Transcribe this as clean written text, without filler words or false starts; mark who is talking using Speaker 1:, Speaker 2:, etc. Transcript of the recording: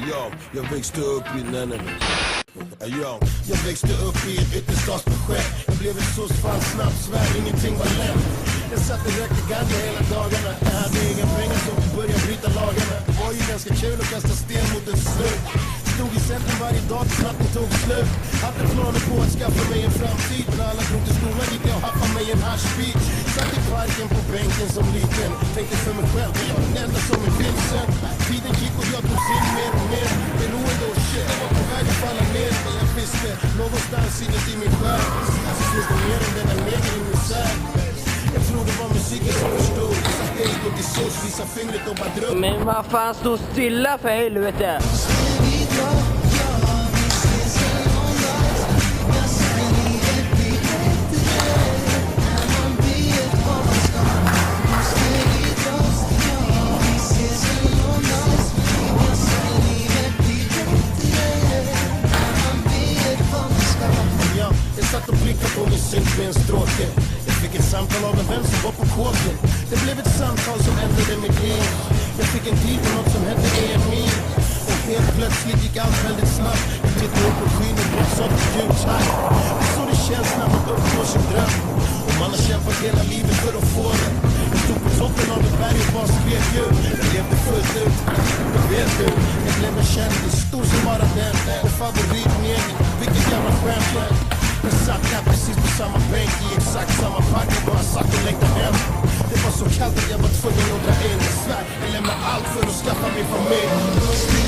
Speaker 1: Jag växte upp i Jag växte upp i ett ytterstadsprojekt. Jag blev en soc fan snabbt, svär ingenting var lätt. Jag satt och rökte ganja hela dagarna. Jag hade inga pengar så vi började bryta lagarna. Det var ju ganska kul att kasta sten mot en snurr. Stod i centrum varje dag tills natten tog slut. Hade planer på att skaffa mig en framtid. När alla drog till skolan gick jag och haffade mig en haschbit. Satt i parken på bänken som liten. Tänkte för mig själv, jag var den enda som är vilsen. Tiden gick och jag tog in mer och mer. Beroende och shit, jag var på väg att falla ner. Men jag visste, någonstans inuti min själ så finns det mer än denna neger i misär. Jag tror det var musiken som förstod. Vissa steg och till sås, vissa fingret och bara dröm.
Speaker 2: Men vad fan, stå stilla för helvete!
Speaker 1: Jag satt och blickade på min synk med en stråke. Jag fick ett samtal av en vän som var på kåken. Det blev ett samtal som ändrade mitt liv. Jag fick en tid på något som hette EMI. Och helt plötsligt gick allt väldigt snabbt. Jag tittade upp på skyn och blev sånt ljudtakt. Det är så det känns när man uppnår sin dröm. Och man har kämpat hela livet för att få det. Jag stod på toppen av ett berg och bara skrek ut. Jag levde fullt ut. Och vet du, jag blev en kändis. Stor som bara den. Med favoritmening. Vilket jävla stjärnflöd. Jag satt där precis på samma bänk i exakt samma park. Jag bara satt och längtade hem. Det var så kallt att jag var tvungen att dra in. Jag svär, jag lämnar allt för att skaffa min familj.